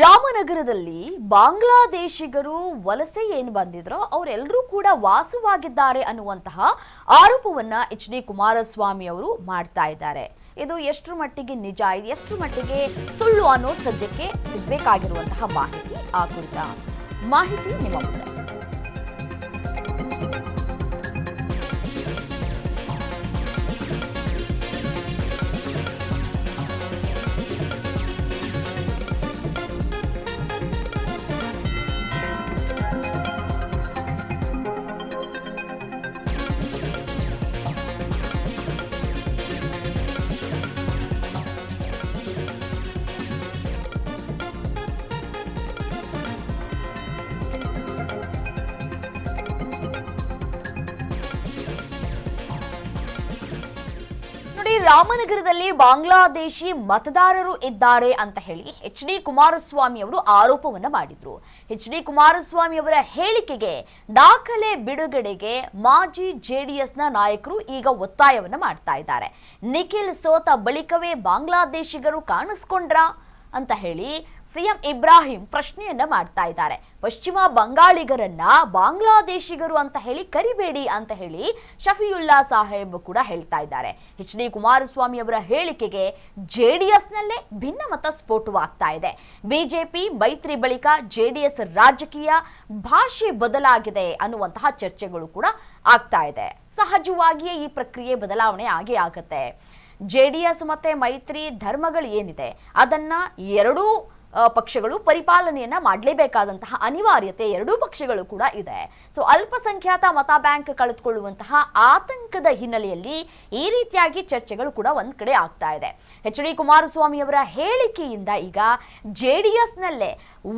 ರಾಮನಗರದಲ್ಲಿ ಬಾಂಗ್ಲಾದೇಶಿಗರು ವಲಸೆ ಏನು ಬಂದಿದ್ರೋ ಅವರೆಲ್ಲರೂ ಕೂಡ ವಾಸವಾಗಿದ್ದಾರೆ ಅನ್ನುವಂತಹ ಆರೋಪವನ್ನ ಎಚ್.ಡಿ. ಕುಮಾರಸ್ವಾಮಿ ಅವರು ಮಾಡ್ತಾ ಇದ್ದಾರೆ. ಇದು ಎಷ್ಟು ಮಟ್ಟಿಗೆ ನಿಜ, ಇದು ಎಷ್ಟು ಮಟ್ಟಿಗೆ ಸುಳ್ಳು ಅನ್ನೋದು ಸದ್ಯಕ್ಕೆ ಸಿಗಬೇಕಾಗಿರುವಂತಹ ಮಾಹಿತಿ. ಆ ಕುರಿತ ಮಾಹಿತಿ ನಿಮ್ಮ ಮುಂದೆ. ರಾಮನಗರದಲ್ಲಿ ಬಾಂಗ್ಲಾದೇಶಿ ಮತದಾರರು ಇದ್ದಾರೆ ಅಂತ ಹೇಳಿ ಎಚ್.ಡಿ. ಕುಮಾರಸ್ವಾಮಿ ಅವರು ಆರೋಪವನ್ನ ಮಾಡಿದ್ರು. ಎಚ್.ಡಿ. ಕುಮಾರಸ್ವಾಮಿ ಅವರ ಹೇಳಿಕೆಗೆ ದಾಖಲೆ ಬಿಡುಗಡೆಗೆ ಮಾಜಿ ಜೆಡಿಎಸ್ನ ನಾಯಕರು ಈಗ ಒತ್ತಾಯವನ್ನ ಮಾಡ್ತಾ ಇದ್ದಾರೆ. ನಿಖಿಲ್ ಸೋತ ಬಳಿಕವೇ ಬಾಂಗ್ಲಾದೇಶಿಗರು ಕಾಣಿಸ್ಕೊಂಡ್ರಾ ಅಂತ ಹೇಳಿ ಸಿಎಂ ಇಬ್ರಾಹಿಂ ಪ್ರಶ್ನೆಯನ್ನ ಮಾಡ್ತಾ ಇದ್ದಾರೆ. ಪಶ್ಚಿಮ ಬಂಗಾಳಿಗರನ್ನ ಬಾಂಗ್ಲಾದೇಶಿಗರು ಅಂತ ಹೇಳಿ ಕರಿಬೇಡಿ ಅಂತ ಹೇಳಿ ಶಫಿಯುಲ್ಲಾ ಸಾಹೇಬ್ ಕೂಡ ಹೇಳ್ತಾ ಇದ್ದಾರೆ. ಎಚ್.ಡಿ. ಕುಮಾರಸ್ವಾಮಿ ಅವರ ಹೇಳಿಕೆಗೆ ಜೆಡಿಎಸ್ನಲ್ಲೇ ಭಿನ್ನಮತ ಸ್ಫೋಟವಾಗ್ತಾ ಇದೆ. ಬಿಜೆಪಿ ಮೈತ್ರಿ ಬಳಿಕ ಜೆಡಿಎಸ್ ರಾಜಕೀಯ ಭಾಷೆ ಬದಲಾಗಿದೆ ಅನ್ನುವಂತಹ ಚರ್ಚೆಗಳು ಕೂಡ ಆಗ್ತಾ ಇದೆ. ಸಹಜವಾಗಿಯೇ ಈ ಪ್ರಕ್ರಿಯೆ ಬದಲಾವಣೆ ಆಗೇ ಆಗುತ್ತೆ. ಜೆಡಿಎಸ್ ಮತ್ತೆ ಮೈತ್ರಿ ಧರ್ಮಗಳು ಏನಿದೆ ಅದನ್ನ ಎರಡೂ ಪಕ್ಷಗಳು ಪರಿಪಾಲನೆಯನ್ನ ಮಾಡಲೇಬೇಕಾದಂತಹ ಅನಿವಾರ್ಯತೆ ಎರಡೂ ಪಕ್ಷಗಳು ಕೂಡ ಇದೆ. ಸೊ ಅಲ್ಪಸಂಖ್ಯಾತ ಮತ ಬ್ಯಾಂಕ್ ಕಳೆದುಕೊಳ್ಳುವಂತಹ ಆತಂಕದ ಹಿನ್ನೆಲೆಯಲ್ಲಿ ಈ ರೀತಿಯಾಗಿ ಚರ್ಚೆಗಳು ಕೂಡ ಒಂದ್ ಕಡೆ ಆಗ್ತಾ ಇದೆ. ಎಚ್.ಡಿ. ಕುಮಾರಸ್ವಾಮಿ ಅವರ ಹೇಳಿಕೆಯಿಂದ ಈಗ ಜೆಡಿಎಸ್ನಲ್ಲೇ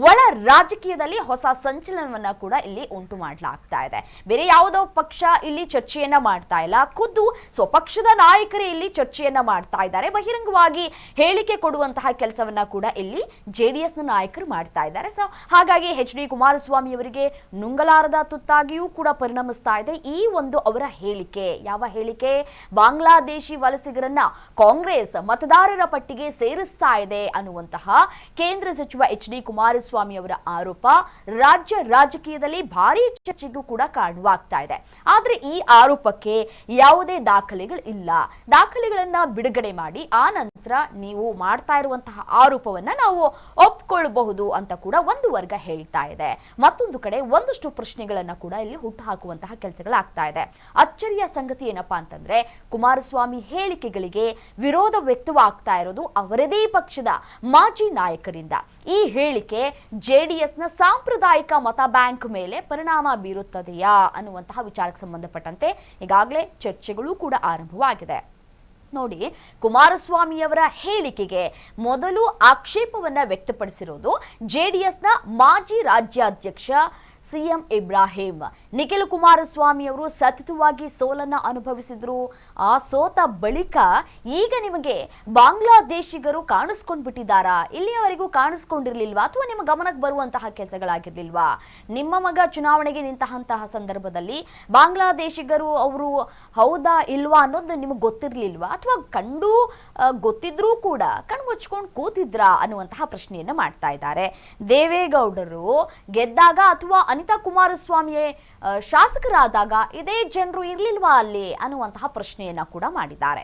ಒಳ ರಾಜಕೀಯದಲ್ಲಿ ಹೊಸ ಸಂಚಲನವನ್ನ ಕೂಡ ಇಲ್ಲಿ ಉಂಟು ಮಾಡಲಾಗ್ತಾ ಇದೆ. ಬೇರೆ ಯಾವುದೋ ಪಕ್ಷ ಇಲ್ಲಿ ಚರ್ಚೆಯನ್ನ ಮಾಡ್ತಾ ಇಲ್ಲ, ಖುದ್ದು ಸ್ವಪಕ್ಷದ ನಾಯಕರೇ ಇಲ್ಲಿ ಚರ್ಚೆಯನ್ನ ಮಾಡ್ತಾ ಇದ್ದಾರೆ. ಬಹಿರಂಗವಾಗಿ ಹೇಳಿಕೆ ಕೊಡುವಂತಹ ಕೆಲಸವನ್ನ ಕೂಡ ಇಲ್ಲಿ ಜೆಡಿಎಸ್ನ ನಾಯಕರು ಮಾಡ್ತಾ ಇದ್ದಾರೆ. ಸೊ ಹಾಗಾಗಿ ಎಚ್.ಡಿ. ಕುಮಾರಸ್ವಾಮಿ ಅವರಿಗೆ ನುಂಗಲಾರದ ತುತ್ತಾಗಿಯೂ ಕೂಡ ಪರಿಣಮಿಸ್ತಾ ಇದೆ ಈ ಒಂದು ಅವರ ಹೇಳಿಕೆ. ಯಾವ ಹೇಳಿಕೆ? ಬಾಂಗ್ಲಾದೇಶಿ ವಲಸಿಗರನ್ನ ಕಾಂಗ್ರೆಸ್ ಮತದಾರರ ಪಟ್ಟಿಗೆ ಸೇರಿಸ್ತಾ ಇದೆ ಅನ್ನುವಂತಹ ಕೇಂದ್ರ ಸಚಿವ ಎಚ್.ಡಿ. ಕುಮಾರಸ್ವಾಮಿ ಅವರ ಆರೋಪ ರಾಜ್ಯ ರಾಜಕೀಯದಲ್ಲಿ ಭಾರಿ ಚರ್ಚೆಗೂ ಕೂಡ ಕಾರಣವಾಗ್ತಾ ಇದೆ. ಆದ್ರೆ ಈ ಆರೋಪಕ್ಕೆ ಯಾವುದೇ ದಾಖಲೆಗಳು ಇಲ್ಲ. ದಾಖಲೆಗಳನ್ನ ಬಿಡುಗಡೆ ಮಾಡಿ ಆ ನಂತರ ನೀವು ಮಾಡ್ತಾ ಇರುವಂತಹ ಆರೋಪವನ್ನ ನಾವು ಒಪ್ಕೊಳ್ಳಬಹುದು ಅಂತ ಕೂಡ ಒಂದು ವರ್ಗ ಹೇಳ್ತಾ ಇದೆ. ಮತ್ತೊಂದು ಕಡೆ ಒಂದಷ್ಟು ಪ್ರಶ್ನೆಗಳನ್ನ ಕೂಡ ಇಲ್ಲಿ ಹುಟ್ಟು ಹಾಕುವಂತಹ ಕೆಲಸಗಳಾಗ್ತಾ ಇದೆ. ಅಚ್ಚರಿಯ ಸಂಗತಿ ಏನಪ್ಪಾ ಅಂತಂದ್ರೆ ಕುಮಾರಸ್ವಾಮಿ ಹೇಳಿಕೆಗಳಿಗೆ ವಿರೋಧ ವ್ಯಕ್ತವಾಗ್ತಾ ಇರೋದು ಅವರದೇ ಪಕ್ಷದ ಮಾಜಿ ನಾಯಕರಿಂದ. ಈ ಹೇಳಿಕೆ ಜೆಡಿಎಸ್ನ ಸಾಂಪ್ರದಾಯಿಕ ಮತ ಬ್ಯಾಂಕ್ ಮೇಲೆ ಪರಿಣಾಮ ಬೀರುತ್ತದೆಯಾ ಅನ್ನುವಂತಹ ವಿಚಾರಕ್ಕೆ ಸಂಬಂಧಪಟ್ಟಂತೆ ಈಗಾಗಲೇ ಚರ್ಚೆಗಳು ಕೂಡ ಆರಂಭವಾಗಿದೆ. ನೋಡಿ, ಕುಮಾರಸ್ವಾಮಿಯವರ ಹೇಳಿಕೆಗೆ ಮೊದಲು ಆಕ್ಷೇಪವನ್ನ ವ್ಯಕ್ತಪಡಿಸಿರೋದು ಜೆಡಿಎಸ್ನ ಮಾಜಿ ರಾಜ್ಯಾಧ್ಯಕ್ಷ ಸಿಎಂ ಇಬ್ರಾಹಿಂ. ನಿಖಿಲ್ ಕುಮಾರಸ್ವಾಮಿ ಅವರು ಸತತವಾಗಿ ಸೋಲನ್ನ ಅನುಭವಿಸಿದ್ರು. ಆ ಸೋತ ಬಳಿಕ ಈಗ ನಿಮಗೆ ಬಾಂಗ್ಲಾದೇಶಿಗರು ಕಾಣಿಸ್ಕೊಂಡ್ಬಿಟ್ಟಿದ್ದಾರಾ? ಇಲ್ಲಿಯವರೆಗೂ ಕಾಣಿಸ್ಕೊಂಡಿರ್ಲಿಲ್ವಾ? ಅಥವಾ ನಿಮ್ಮ ಗಮನಕ್ಕೆ ಬರುವಂತಹ ಕೆಲಸಗಳಾಗಿರ್ಲಿಲ್ವಾ? ನಿಮ್ಮ ಮಗ ಚುನಾವಣೆಗೆ ನಿಂತಹ ಸಂದರ್ಭದಲ್ಲಿ ಬಾಂಗ್ಲಾದೇಶಿಗರು ಅವರು ಹೌದಾ ಇಲ್ವಾ ಅನ್ನೋದು ನಿಮಗೆ ಗೊತ್ತಿರ್ಲಿಲ್ವಾ? ಅಥವಾ ಗೊತ್ತಿದ್ರೂ ಕೂಡ ಕಣ್ಮುಚ್ಕೊಂಡು ಕೂತಿದ್ರಾ ಅನ್ನುವಂತಹ ಪ್ರಶ್ನೆಯನ್ನ ಮಾಡ್ತಾ ಇದ್ದಾರೆ. ದೇವೇಗೌಡರು ಗೆದ್ದಾಗ ಅಥವಾ ಅನಿತಾ ಕುಮಾರಸ್ವಾಮಿ ಶಾಸಕರಾದಾಗ ಇದೇ ಜನರು ಇರ್ಲಿಲ್ವಾ ಅಲ್ಲಿ ಅನ್ನುವಂತಹ ಪ್ರಶ್ನೆಯನ್ನ ಕೂಡ ಮಾಡಿದ್ದಾರೆ.